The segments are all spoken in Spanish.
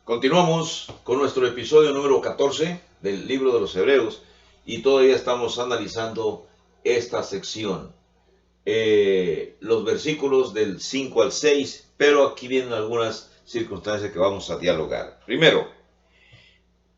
Continuamos con nuestro episodio número 14 del libro de los Hebreos y todavía estamos analizando esta sección, los versículos del 5 al 6, pero aquí vienen algunas circunstancias que vamos a dialogar. Primero,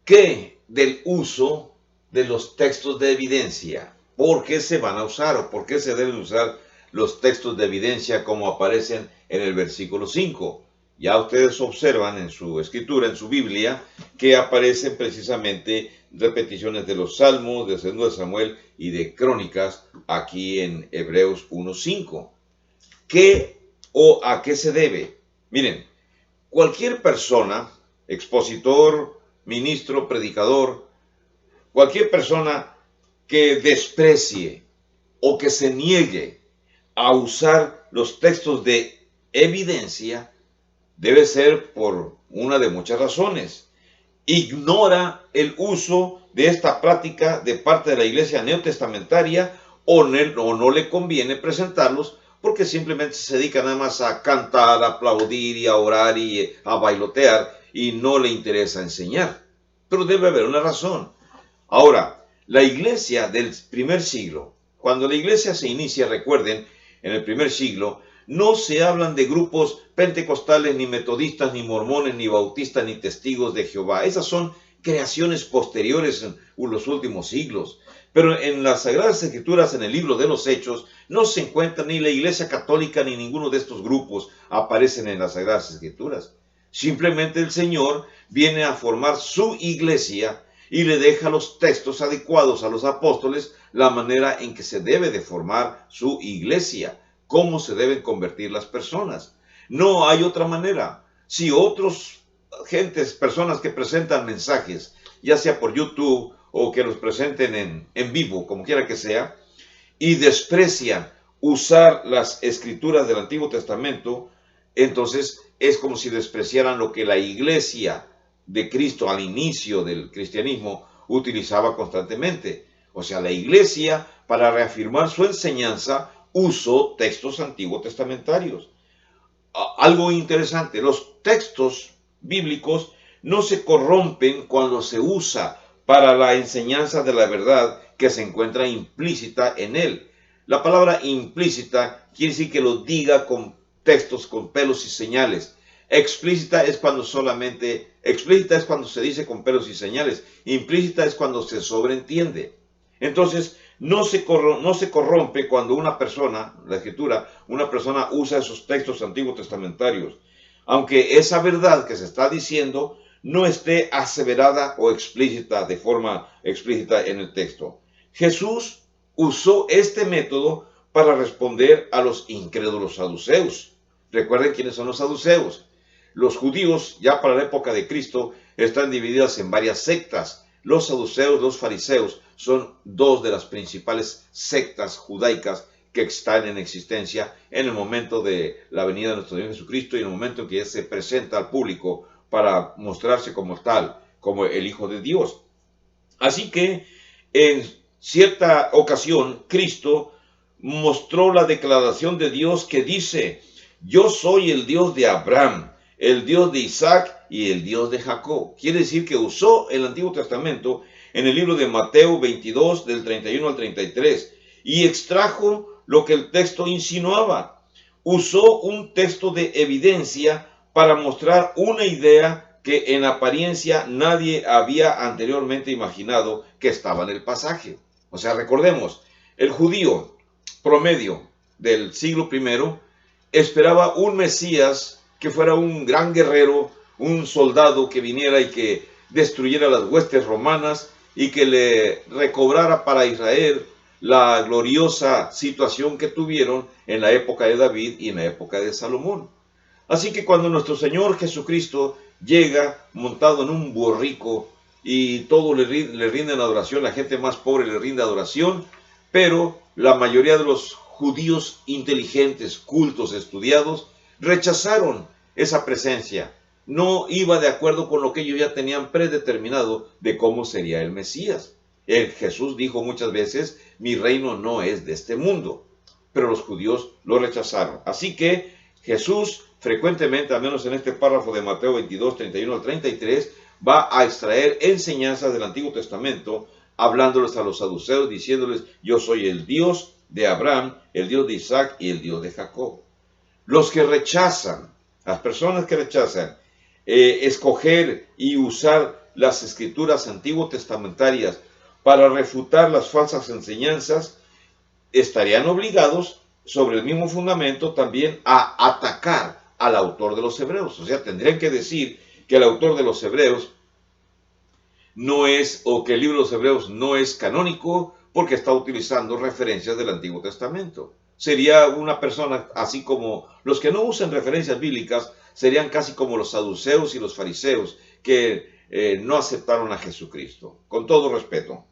¿qué del uso de los textos de evidencia? ¿Por qué se van a usar o por qué se deben usar los textos de evidencia como aparecen en el versículo 5? Ya ustedes observan en su escritura, en su Biblia, que aparecen precisamente repeticiones de los Salmos, de 2 de Samuel y de Crónicas aquí en Hebreos 1:5. ¿Qué o a qué se debe? Miren, cualquier persona, expositor, ministro, predicador, cualquier persona que desprecie o que se niegue a usar los textos de evidencia, debe ser por una de muchas razones. Ignora el uso de esta práctica de parte de la iglesia neotestamentaria o no le conviene presentarlos porque simplemente se dedica nada más a cantar, a aplaudir y a orar y a bailotear y no le interesa enseñar. Pero debe haber una razón. Ahora, la iglesia del primer siglo, cuando la iglesia se inicia, recuerden, en el primer siglo, no se hablan de grupos pentecostales, ni metodistas, ni mormones, ni bautistas, ni testigos de Jehová. Esas son creaciones posteriores en los últimos siglos. Pero en las Sagradas Escrituras, en el libro de los Hechos, no se encuentra ni la Iglesia Católica ni ninguno de estos grupos aparecen en las Sagradas Escrituras. Simplemente el Señor viene a formar su iglesia y le deja los textos adecuados a los apóstoles, la manera en que se debe de formar su iglesia, cómo se deben convertir las personas. No hay otra manera. Si otros personas que presentan mensajes, ya sea por YouTube o que los presenten en vivo, como quiera que sea, y desprecian usar las escrituras del Antiguo Testamento, entonces es como si despreciaran lo que la iglesia de Cristo al inicio del cristianismo utilizaba constantemente. O sea, la iglesia, para reafirmar su enseñanza, usó textos antiguos testamentarios. Algo interesante, los textos bíblicos no se corrompen cuando se usa para la enseñanza de la verdad que se encuentra implícita en él. La palabra implícita quiere decir que lo diga con textos, con pelos y señales. Explícita es cuando se dice con pelos y señales. Implícita es cuando se sobreentiende. Entonces, no se corrompe cuando una persona usa esos textos antiguos testamentarios, aunque esa verdad que se está diciendo no esté aseverada o explícita de forma explícita en el texto. Jesús usó este método para responder a los incrédulos saduceos. Recuerden quiénes son los saduceos. Los judíos, ya para la época de Cristo, están divididos en varias sectas. Los saduceos, los fariseos, son dos de las principales sectas judaicas que están en existencia en el momento de la venida de nuestro Señor Jesucristo y en el momento en que Él se presenta al público para mostrarse como tal, como el Hijo de Dios. Así que en cierta ocasión Cristo mostró la declaración de Dios que dice: yo soy el Dios de Abraham, el Dios de Isaac y el Dios de Jacob. Quiere decir que usó el Antiguo Testamento en el libro de Mateo 22, del 31 al 33, y extrajo lo que el texto insinuaba. Usó un texto de evidencia para mostrar una idea que en apariencia nadie había anteriormente imaginado que estaba en el pasaje. O sea, recordemos, el judío promedio del siglo I esperaba un Mesías que fuera un gran guerrero, un soldado que viniera y que destruyera las huestes romanas y que le recobrara para Israel la gloriosa situación que tuvieron en la época de David y en la época de Salomón. Así que cuando nuestro Señor Jesucristo llega montado en un borrico y todos le rinden adoración, la gente más pobre le rinde adoración, pero la mayoría de los judíos inteligentes, cultos, estudiados, rechazaron esa presencia. No iba de acuerdo con lo que ellos ya tenían predeterminado de cómo sería el Mesías. Jesús dijo muchas veces: mi reino no es de este mundo. Pero los judíos lo rechazaron. Así que Jesús frecuentemente, al menos en este párrafo de Mateo 22, 31 al 33, va a extraer enseñanzas del Antiguo Testamento, hablándoles a los saduceos, diciéndoles: yo soy el Dios de Abraham, el Dios de Isaac y el Dios de Jacob. Los que rechazan, las personas que rechazan escoger y usar las escrituras antiguo testamentarias para refutar las falsas enseñanzas, estarían obligados, sobre el mismo fundamento, también a atacar al autor de los Hebreos. O sea, tendrían que decir que el autor de los Hebreos no es, o que el libro de los Hebreos no es canónico porque está utilizando referencias del Antiguo Testamento. Sería una persona, así como los que no usan referencias bíblicas, serían casi como los saduceos y los fariseos que no aceptaron a Jesucristo, con todo respeto.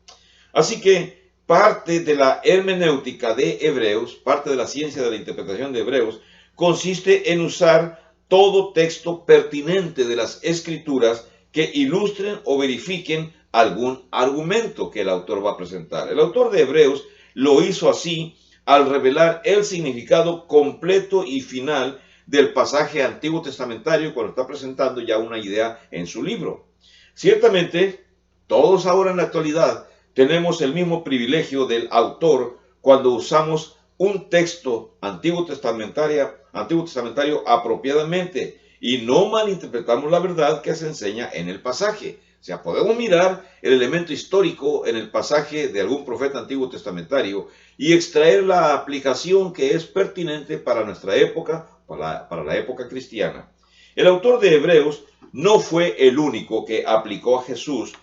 Así que parte de la hermenéutica de Hebreos, parte de la ciencia de la interpretación de Hebreos, consiste en usar todo texto pertinente de las Escrituras que ilustren o verifiquen algún argumento que el autor va a presentar. El autor de Hebreos lo hizo así al revelar el significado completo y final del pasaje antiguo testamentario cuando está presentando ya una idea en su libro. Ciertamente, todos ahora en la actualidad tenemos el mismo privilegio del autor cuando usamos un texto antiguo testamentario apropiadamente y no malinterpretamos la verdad que se enseña en el pasaje. O sea, podemos mirar el elemento histórico en el pasaje de algún profeta antiguo testamentario y extraer la aplicación que es pertinente para nuestra época, para la época cristiana. El autor de Hebreos no fue el único que aplicó a Jesús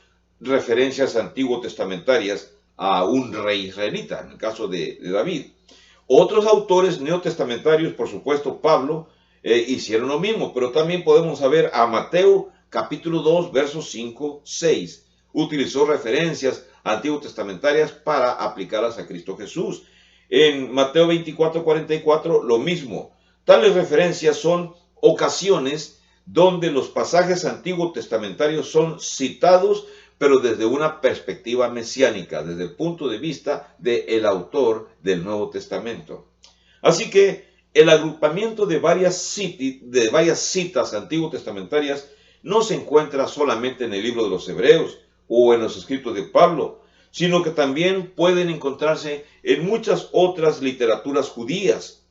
referencias antiguo testamentarias a un rey israelita, en el caso de David. Otros autores neotestamentarios, por supuesto Pablo, hicieron lo mismo, pero también podemos saber a Mateo capítulo 2, versos 5, 6. Utilizó referencias antiguo testamentarias para aplicarlas a Cristo Jesús. En Mateo 24, 44, lo mismo. Tales referencias son ocasiones donde los pasajes antiguo testamentarios son citados, pero desde una perspectiva mesiánica, desde el punto de vista del autor del Nuevo Testamento. Así que el agrupamiento de varias citas antiguo testamentarias no se encuentra solamente en el libro de los Hebreos o en los escritos de Pablo, sino que también pueden encontrarse en muchas otras literaturas judías.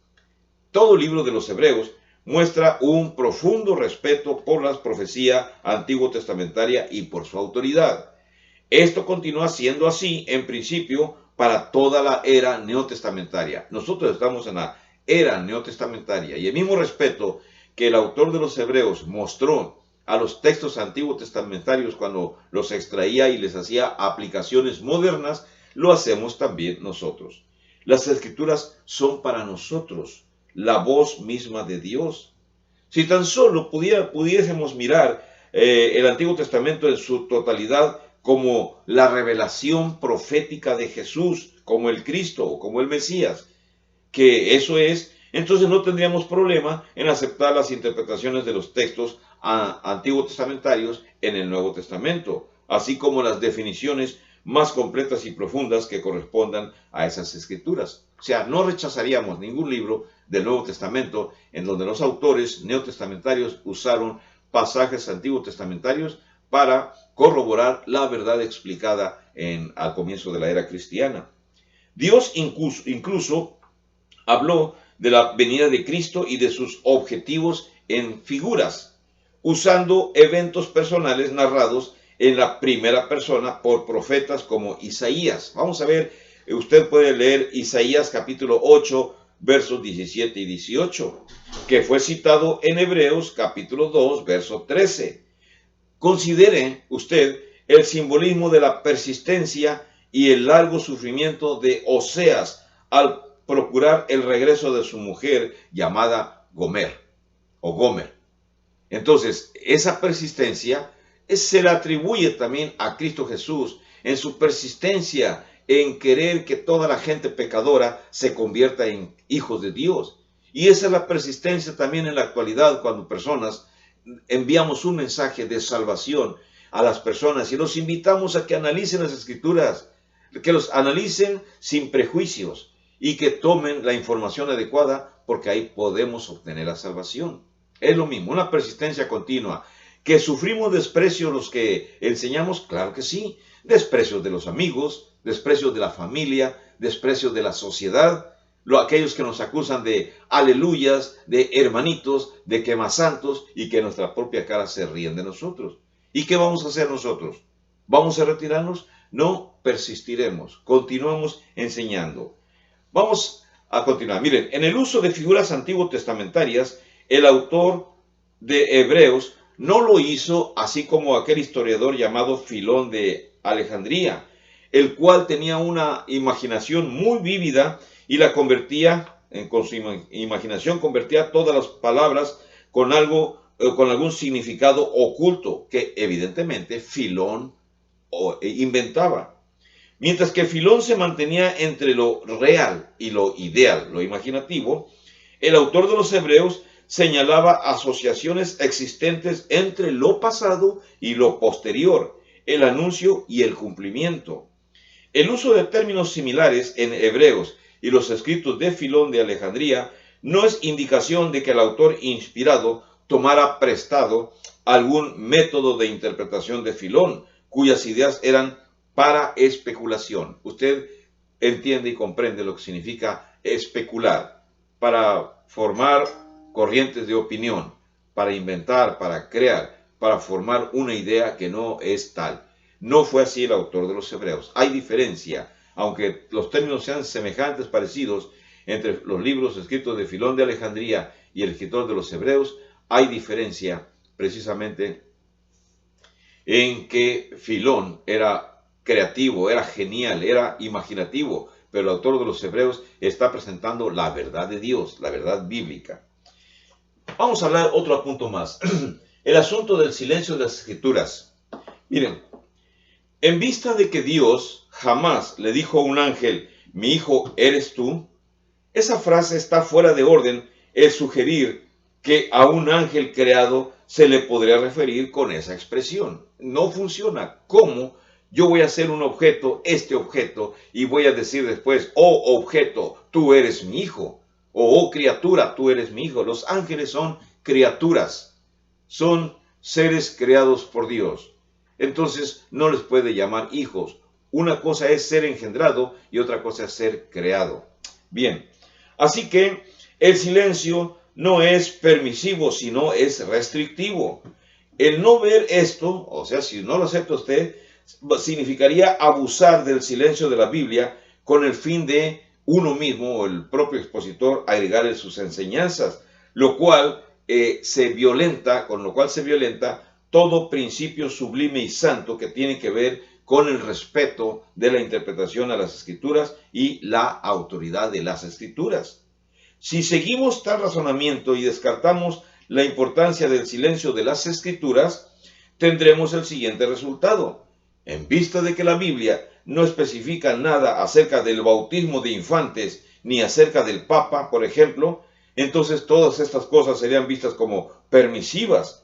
Todo el libro de los Hebreos muestra un profundo respeto por la profecía antiguo testamentaria y por su autoridad. Esto continúa siendo así en principio para toda la era neotestamentaria. Nosotros estamos en la era neotestamentaria y el mismo respeto que el autor de los Hebreos mostró a los textos antiguos testamentarios cuando los extraía y les hacía aplicaciones modernas, lo hacemos también nosotros. Las escrituras son para nosotros la voz misma de Dios. Si tan solo pudiésemos mirar el Antiguo Testamento en su totalidad como la revelación profética de Jesús, como el Cristo o como el Mesías, que eso es, entonces no tendríamos problema en aceptar las interpretaciones de los textos antiguos testamentarios en el Nuevo Testamento, así como las definiciones más completas y profundas que correspondan a esas escrituras. O sea, no rechazaríamos ningún libro del Nuevo Testamento en donde los autores neotestamentarios usaron pasajes antiguos testamentarios para corroborar la verdad explicada al comienzo de la era cristiana. Dios incluso habló de la venida de Cristo y de sus objetivos en figuras, usando eventos personales narrados en la primera persona por profetas como Isaías. Vamos a ver, usted puede leer Isaías capítulo 8, versos 17 y 18, que fue citado en Hebreos capítulo 2, verso 13. Considere usted el simbolismo de la persistencia y el largo sufrimiento de Oseas al procurar el regreso de su mujer llamada Gomer o Gomer. Entonces, esa persistencia se le atribuye también a Cristo Jesús en su persistencia en querer que toda la gente pecadora se convierta en hijos de Dios. Y esa es la persistencia también en la actualidad cuando personas enviamos un mensaje de salvación a las personas y los invitamos a que analicen las Escrituras, que los analicen sin prejuicios y que tomen la información adecuada porque ahí podemos obtener la salvación. Es lo mismo, una persistencia continua. ¿Que sufrimos desprecio los que enseñamos? Claro que sí. Desprecios de los amigos, desprecios de la familia, desprecios de la sociedad, aquellos que nos acusan de aleluyas, de hermanitos, de quemasantos, y que nuestra propia cara se ríen de nosotros. ¿Y qué vamos a hacer nosotros? ¿Vamos a retirarnos? No, persistiremos, continuamos enseñando. Vamos a continuar. Miren, en el uso de figuras antiguo testamentarias, el autor de Hebreos no lo hizo así como aquel historiador llamado Filón de Alejandría, el cual tenía una imaginación muy vívida y la convertía, con su imaginación convertía todas las palabras con algún significado oculto que evidentemente Filón inventaba. Mientras que Filón se mantenía entre lo real y lo ideal, lo imaginativo, el autor de los Hebreos señalaba asociaciones existentes entre lo pasado y lo posterior, el anuncio y el cumplimiento. El uso de términos similares en Hebreos y los escritos de Filón de Alejandría no es indicación de que el autor inspirado tomara prestado algún método de interpretación de Filón, cuyas ideas eran para especulación. Usted entiende y comprende lo que significa especular, para formar corrientes de opinión, para inventar, para crear, para formar una idea que no es tal. No fue así el autor de los Hebreos. Hay diferencia, aunque los términos sean semejantes, parecidos, entre los libros escritos de Filón de Alejandría y el escritor de los Hebreos, hay diferencia precisamente en que Filón era creativo, era genial, era imaginativo, pero el autor de los Hebreos está presentando la verdad de Dios, la verdad bíblica. Vamos a hablar otro punto más. El asunto del silencio de las Escrituras. Miren, en vista de que Dios jamás le dijo a un ángel, mi hijo eres tú, esa frase está fuera de orden el sugerir que a un ángel creado se le podría referir con esa expresión. No funciona. ¿Cómo yo voy a ser un objeto, este objeto, y voy a decir después, oh objeto, tú eres mi hijo? O oh criatura, tú eres mi hijo. Los ángeles son criaturas, son seres creados por Dios. Entonces no les puede llamar hijos. Una cosa es ser engendrado y otra cosa es ser creado. Bien, así que el silencio no es permisivo, sino es restrictivo. El no ver esto, o sea, si no lo acepta usted, significaría abusar del silencio de la Biblia con el fin de uno mismo o el propio expositor agregarle sus enseñanzas, lo cual se violenta todo principio sublime y santo que tiene que ver con el respeto de la interpretación a las Escrituras y la autoridad de las Escrituras. Si seguimos tal razonamiento y descartamos la importancia del silencio de las Escrituras, tendremos el siguiente resultado. En vista de que la Biblia no especifica nada acerca del bautismo de infantes ni acerca del Papa, por ejemplo, entonces todas estas cosas serían vistas como permisivas.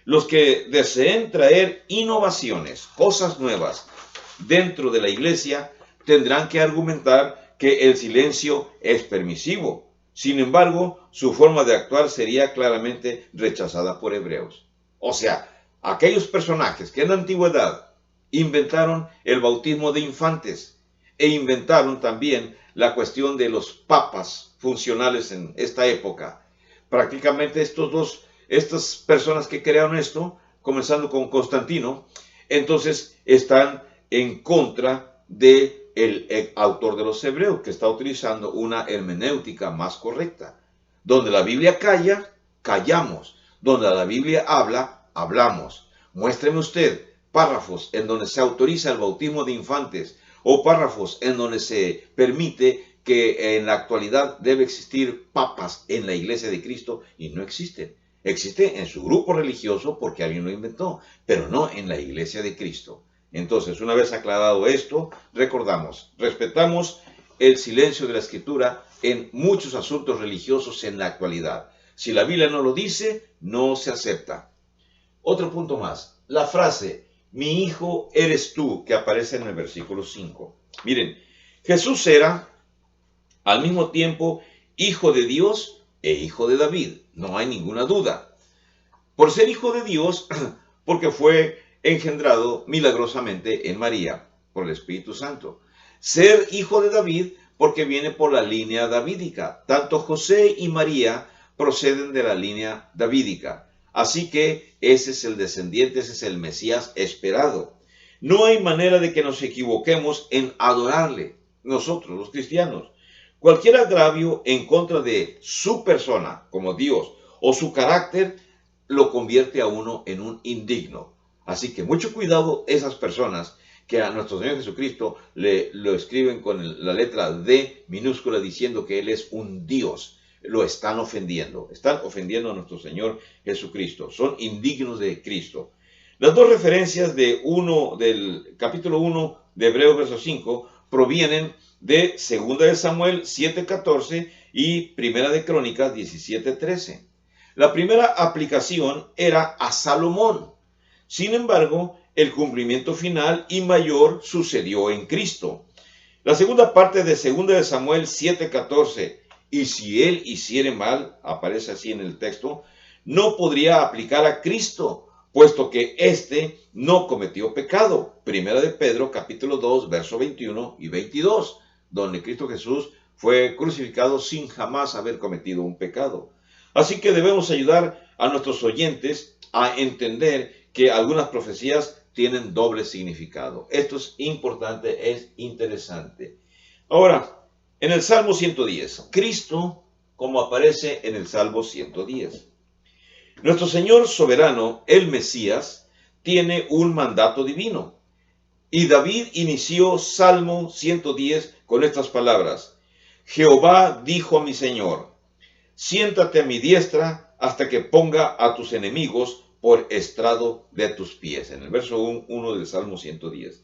Los que deseen traer innovaciones, cosas nuevas dentro de la iglesia, tendrán que argumentar que el silencio es permisivo. Sin embargo, su forma de actuar sería claramente rechazada por Hebreos. O sea, aquellos personajes que en la antigüedad inventaron el bautismo de infantes e inventaron también la cuestión de los papas funcionales en esta época. Prácticamente estas personas que crearon esto, comenzando con Constantino, entonces están en contra del autor de los Hebreos, que está utilizando una hermenéutica más correcta. Donde la Biblia calla, callamos. Donde la Biblia habla, hablamos. Muéstreme usted párrafos en donde se autoriza el bautismo de infantes o párrafos en donde se permite que en la actualidad debe existir papas en la iglesia de Cristo, y no existen. Existe en su grupo religioso porque alguien lo inventó, pero no en la iglesia de Cristo. Entonces, una vez aclarado esto, recordamos, respetamos el silencio de la Escritura en muchos asuntos religiosos en la actualidad. Si la Biblia no lo dice, no se acepta. Otro punto más, la frase, mi hijo eres tú, que aparece en el versículo 5. Miren, Jesús era al mismo tiempo hijo de Dios e hijo de David, no hay ninguna duda. Por ser hijo de Dios, porque fue engendrado milagrosamente en María, por el Espíritu Santo. Ser hijo de David, porque viene por la línea davídica. Tanto José y María proceden de la línea davídica. Así que ese es el descendiente, ese es el Mesías esperado. No hay manera de que nos equivoquemos en adorarle, nosotros los cristianos. Cualquier agravio en contra de su persona como Dios o su carácter lo convierte a uno en un indigno. Así que mucho cuidado esas personas que a nuestro Señor Jesucristo lo escriben con la letra D minúscula diciendo que Él es un Dios. Lo están ofendiendo a nuestro Señor Jesucristo. Son indignos de Cristo. Las dos referencias del capítulo 1 de Hebreos verso 5 provienen de 2 de Samuel 7:14 y 1 de Crónicas 17:13. La primera aplicación era a Salomón. Sin embargo, el cumplimiento final y mayor sucedió en Cristo. La segunda parte de 2 de Samuel 7:14, y si él hiciere mal, aparece así en el texto, no podría aplicar a Cristo, puesto que éste no cometió pecado. Primera de Pedro, capítulo 2, verso 21 y 22, donde Cristo Jesús fue crucificado sin jamás haber cometido un pecado. Así que debemos ayudar a nuestros oyentes a entender que algunas profecías tienen doble significado. Esto es importante, es interesante. Ahora, en el Salmo 110, Cristo, como aparece en el Salmo 110. Nuestro Señor soberano, el Mesías, tiene un mandato divino. Y David inició Salmo 110 con estas palabras: Jehová dijo a mi Señor, siéntate a mi diestra hasta que ponga a tus enemigos por estrado de tus pies. En el verso 1 del Salmo 110.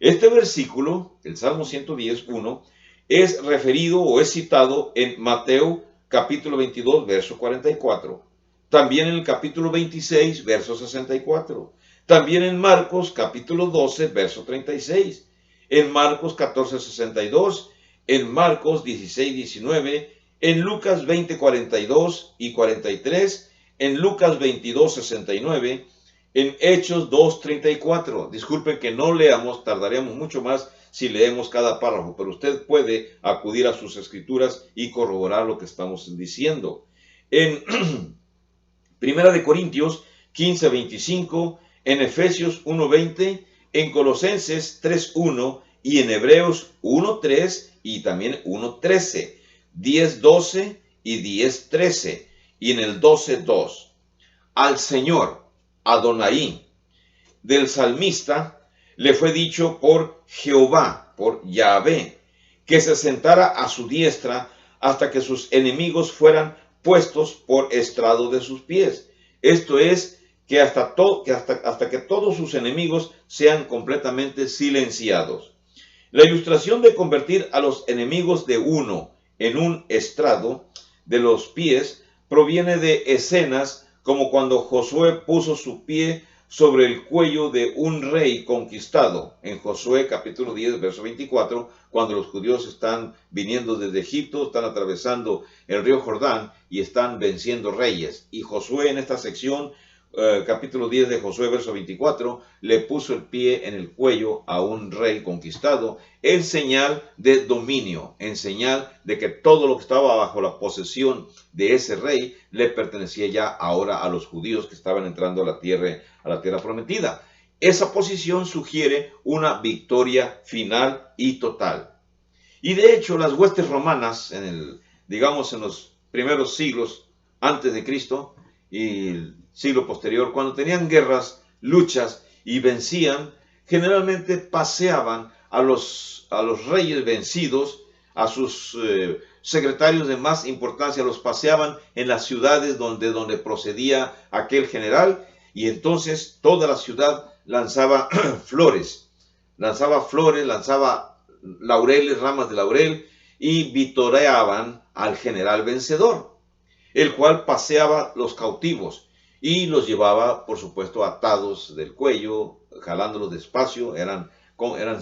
Este versículo, el Salmo 110, 1, es referido o es citado en Mateo capítulo 22, verso 44. También en el capítulo 26, verso 64. También en Marcos capítulo 12, verso 36. En Marcos 14, 62. En Marcos 16, 19. En Lucas 20, 42 y 43. En Lucas 22, 69. En Hechos 2, 34. Disculpen que no leamos, tardaríamos mucho más si leemos cada párrafo, pero usted puede acudir a sus escrituras y corroborar lo que estamos diciendo. En Primera de Corintios 15, 25, en Efesios 1, 20, en Colosenses 3, 1 y en Hebreos 1, 3 y también 1, 13, 10, 12 y 10, 13 y en el 12, 2. Al Señor, Adonai, del salmista, le fue dicho por Jehová, por Yahvé, que se sentara a su diestra hasta que sus enemigos fueran puestos por estrado de sus pies. Esto es, que hasta que todos sus enemigos sean completamente silenciados. La ilustración de convertir a los enemigos de uno en un estrado de los pies proviene de escenas como cuando Josué puso su pie sobre el cuello de un rey conquistado, en Josué capítulo 10, verso 24, cuando los judíos están viniendo desde Egipto, están atravesando el río Jordán y están venciendo reyes. Y Josué en esta sección, capítulo 10 de Josué, verso 24, le puso el pie en el cuello a un rey conquistado, en señal de dominio, en señal de que todo lo que estaba bajo la posesión de ese rey le pertenecía ya ahora a los judíos que estaban entrando a la tierra prometida. Esa posición sugiere una victoria final y total. Y de hecho, las huestes romanas, en los primeros siglos antes de Cristo y el siglo posterior, cuando tenían guerras, luchas y vencían, generalmente paseaban a los reyes vencidos, a sus secretarios de más importancia, los paseaban en las ciudades donde procedía aquel general, y entonces toda la ciudad lanzaba flores, lanzaba laureles, ramas de laurel, y vitoreaban al general vencedor, el cual paseaba los cautivos y los llevaba, por supuesto, atados del cuello, jalándolos despacio. Eran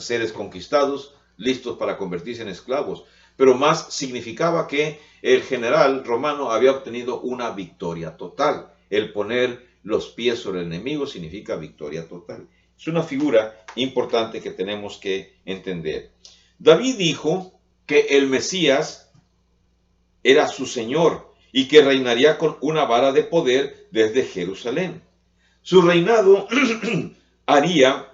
seres conquistados, listos para convertirse en esclavos. pero más significaba que el general romano había obtenido una victoria total. El poner los pies sobre el enemigo significa victoria total. Es una figura importante que tenemos que entender. David dijo que el Mesías era su Señor y que reinaría con una vara de poder desde Jerusalén. Su reinado haría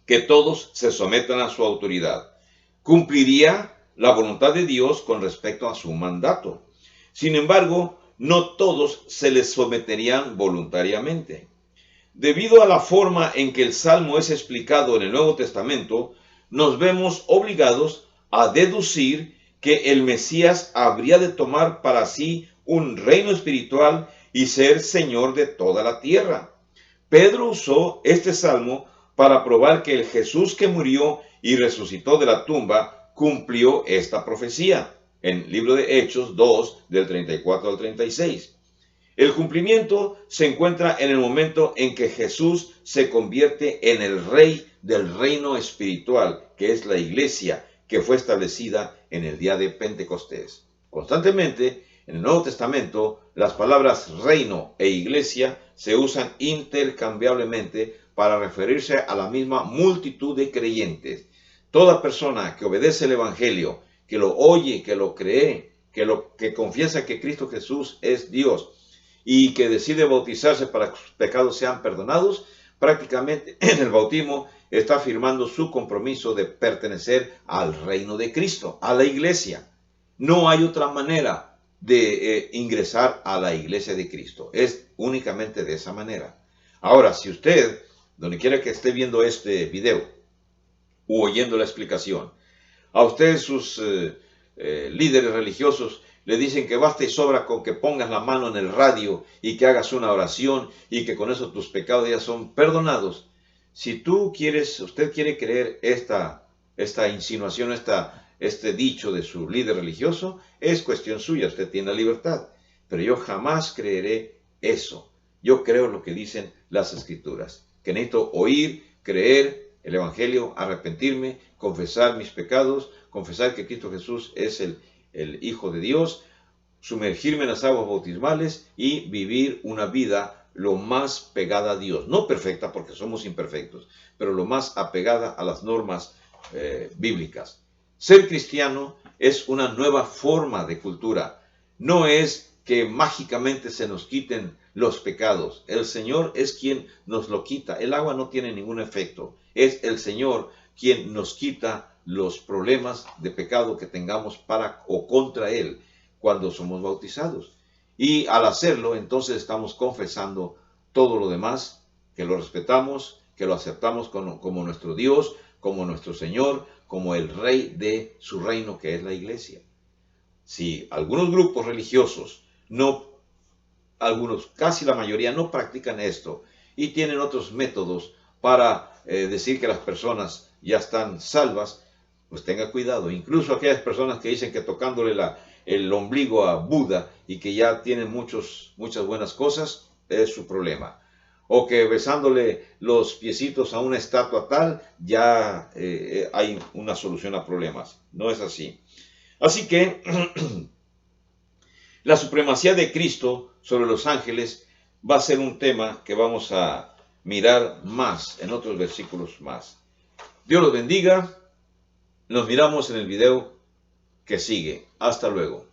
que todos se sometan a su autoridad. Cumpliría la voluntad de Dios con respecto a su mandato. Sin embargo, no todos se les someterían voluntariamente. Debido a la forma en que el Salmo es explicado en el Nuevo Testamento, nos vemos obligados a deducir que el Mesías habría de tomar para sí un reino espiritual y ser Señor de toda la tierra. Pedro usó este salmo para probar que el Jesús que murió y resucitó de la tumba cumplió esta profecía, en el libro de Hechos 2, del 34 al 36. El cumplimiento se encuentra en el momento en que Jesús se convierte en el rey del reino espiritual, que es la iglesia, que fue establecida en el día de Pentecostés. Constantemente, en el Nuevo Testamento, las palabras reino e iglesia se usan intercambiablemente para referirse a la misma multitud de creyentes. Toda persona que obedece el Evangelio, que lo oye, que lo cree, que confiesa que Cristo Jesús es Dios y que decide bautizarse para que sus pecados sean perdonados, prácticamente en el bautismo está afirmando su compromiso de pertenecer al reino de Cristo, a la iglesia. No hay otra manera de ingresar a la iglesia de Cristo. Es únicamente de esa manera. Ahora, si usted, donde quiera que esté viendo este video u oyendo la explicación, a usted sus líderes religiosos le dicen que basta y sobra con que pongas la mano en el radio y que hagas una oración y que con eso tus pecados ya son perdonados. Si usted quiere creer esta insinuación, este dicho de su líder religioso, es cuestión suya, usted tiene la libertad. Pero yo jamás creeré eso. Yo creo lo que dicen las Escrituras, que necesito oír, creer el Evangelio, arrepentirme, confesar mis pecados, confesar que Cristo Jesús es el Hijo de Dios, sumergirme en las aguas bautismales y vivir una vida lo más pegada a Dios. No perfecta, porque somos imperfectos, pero lo más apegada a las normas bíblicas. Ser cristiano es una nueva forma de cultura. No es que mágicamente se nos quiten los pecados. El Señor es quien nos lo quita. El agua no tiene ningún efecto. Es el Señor quien nos quita los problemas de pecado que tengamos para o contra Él cuando somos bautizados. Y al hacerlo, entonces estamos confesando todo lo demás, que lo respetamos, que lo aceptamos como nuestro Dios, como nuestro Señor, como el Rey de su reino, que es la iglesia. Si algunos grupos religiosos, casi la mayoría, no practican esto y tienen otros métodos para decir que las personas ya están salvas, pues tenga cuidado. Incluso aquellas personas que dicen que tocándole el ombligo a Buda y que ya tienen muchas buenas cosas, es su problema. O que besándole los piecitos a una estatua tal, ya hay una solución a problemas. No es así. Así que la supremacía de Cristo sobre los ángeles va a ser un tema que vamos a mirar más en otros versículos más. Dios los bendiga. Nos miramos en el video que sigue. Hasta luego.